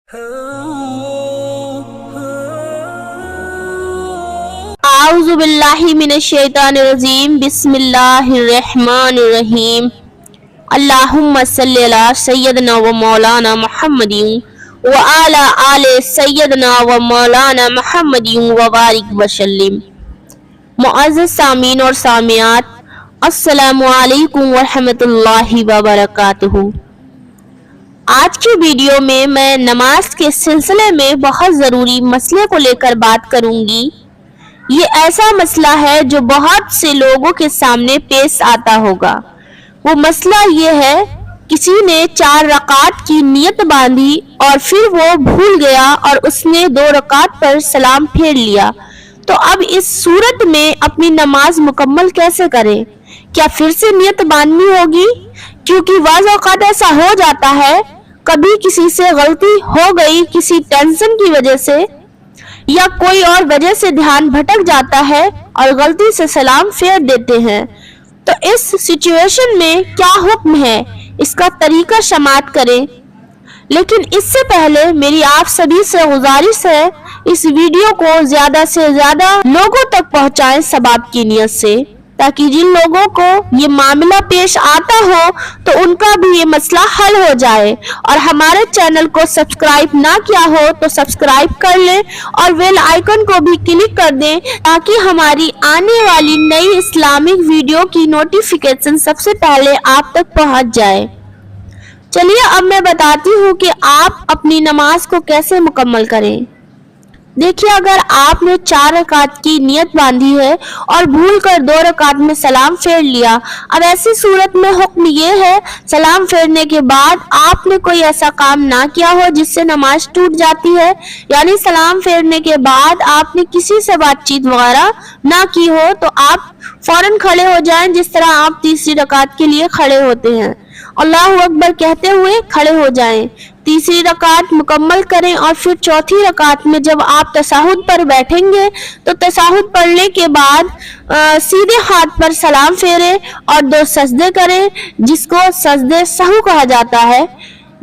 اعوذ باللہ من الشیطان الرجیم بسم اللہ الرحمن الرحیم اللہم صلی علی سیدنا و مولانا محمد وعلی آل سیدنا و مولانا محمد وبارک وسلم۔ معزز سامعین اور سامعات، السلام علیکم ورحمۃ اللہ وبرکاتہ۔ آج کی ویڈیو میں نماز کے سلسلے میں بہت ضروری مسئلے کو لے کر بات کروں گی۔ یہ ایسا مسئلہ ہے جو بہت سے لوگوں کے سامنے پیش آتا ہوگا۔ وہ مسئلہ یہ ہے، کسی نے 4 رکعت کی نیت باندھی اور پھر وہ بھول گیا اور اس نے 2 رکعت پر سلام پھیر لیا، تو اب اس صورت میں اپنی نماز مکمل کیسے کرے؟ کیا پھر سے نیت باندھنی ہوگی؟ کیونکہ بعض اوقات ایسا ہو جاتا ہے، کبھی کسی سے غلطی ہو گئی، کسی ٹینشن کی وجہ سے یا کوئی اور وجہ سے دھیان بھٹک جاتا ہے اور غلطی سے سلام پھیر دیتے ہیں، تو اس سچویشن میں کیا حکم ہے، اس کا طریقہ سماعت کریں۔ لیکن اس سے پہلے میری آپ سبھی سے گزارش ہے، اس ویڈیو کو زیادہ سے زیادہ لوگوں تک پہنچائیں ثواب کی نیت سے، تاکہ جن لوگوں کو یہ معاملہ پیش آتا ہو تو ان کا بھی یہ مسئلہ حل ہو جائے۔ اور ہمارے چینل کو سبسکرائب نہ کیا ہو تو سبسکرائب کر لیں اور بیل آئیکن کو بھی کلک کر دیں، تاکہ ہماری آنے والی نئی اسلامک ویڈیو کی نوٹیفیکیشن سب سے پہلے آپ تک پہنچ جائے۔ چلیے اب میں بتاتی ہوں کہ آپ اپنی نماز کو کیسے مکمل کریں۔ دیکھیے، اگر آپ نے 4 رکعت کی نیت باندھی ہے اور بھول کر 2 رکعت میں سلام پھیر لیا، اب ایسی صورت میں حکم یہ ہے، سلام پھیرنے کے بعد آپ نے کوئی ایسا کام نہ کیا ہو جس سے نماز ٹوٹ جاتی ہے، یعنی سلام پھیرنے کے بعد آپ نے کسی سے بات چیت وغیرہ نہ کی ہو، تو آپ فوراً کھڑے ہو جائیں، جس طرح آپ تیسری رکعت کے لیے کھڑے ہوتے ہیں، اللہ اکبر کہتے ہوئے کھڑے ہو جائیں، تیسری رکعت مکمل کریں، اور پھر چوتھی رکعت میں جب آپ تشہد پر بیٹھیں گے تو تشہد پڑھنے کے بعد سیدھے ہاتھ پر سلام پھیریں اور 2 سجدے کریں، جس کو سجدے سہو کہا جاتا ہے۔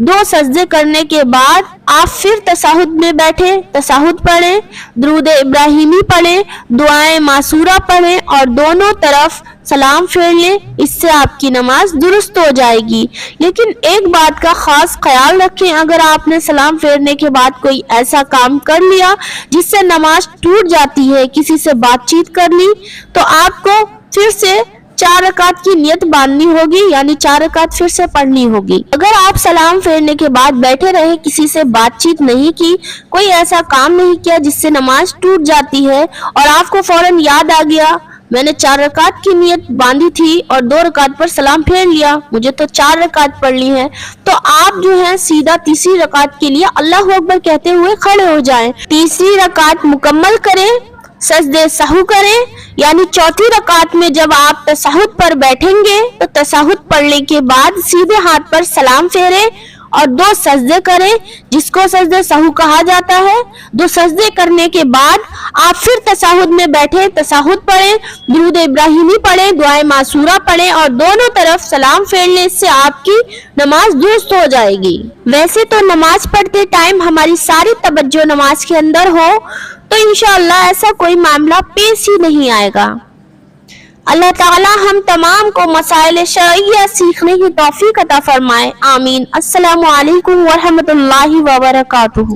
2 سجدے کرنے کے بعد آپ پھر تشہد میں بیٹھیں، تشہد پڑھیں، درود ابراہیمی پڑھیں، دعائیں معصورہ پڑھیں اور دونوں طرف سلام پھیر لیں۔ اس سے آپ کی نماز درست ہو جائے گی۔ لیکن ایک بات کا خاص خیال رکھیں، اگر آپ نے سلام پھیرنے کے بعد کوئی ایسا کام کر لیا جس سے نماز ٹوٹ جاتی ہے، کسی سے بات چیت کر لی، تو آپ کو پھر سے 4 رکعت کی نیت باندھنی ہوگی، یعنی 4 رکعت پھر سے پڑھنی ہوگی۔ اگر آپ سلام پھیرنے کے بعد بیٹھے رہے، کسی سے بات چیت نہیں کی، کوئی ایسا کام نہیں کیا جس سے نماز ٹوٹ جاتی ہے، اور آپ کو فوراً یاد آ گیا، میں نے 4 رکعت کی نیت باندھی تھی اور 2 رکعت پر سلام پھیر لیا، مجھے تو 4 رکعت پڑھنی ہے، تو آپ جو ہے سیدھا تیسری رکعت کے لیے اللہ اکبر کہتے ہوئے کھڑے ہو جائیں، تیسری رکعت مکمل کریں، سجدے سہو کریں، یعنی چوتھی رکعت میں جب آپ تشہد پر بیٹھیں گے تو تشہد پڑھنے کے بعد سیدھے ہاتھ پر سلام پھیریں اور 2 سجدے کریں، جس کو سجدے سہو کہا جاتا ہے۔ 2 سجدے کرنے کے بعد آپ پھر تشہد میں بیٹھیں، تشہد پڑھیں، درود ابراہیمی پڑھیں، دعائیں معصورہ پڑھیں اور دونوں طرف سلام پھیر لیں۔ اس سے آپ کی نماز درست ہو جائے گی۔ ویسے تو نماز پڑھتے ٹائم ہماری ساری توجہ نماز کے اندر ہو تو انشاءاللہ ایسا کوئی معاملہ پیش ہی نہیں آئے گا۔ اللہ تعالی ہم تمام کو مسائل شرعیہ سیکھنے کی توفیق عطا فرمائے، آمین۔ السلام علیکم ورحمۃ اللہ وبرکاتہ۔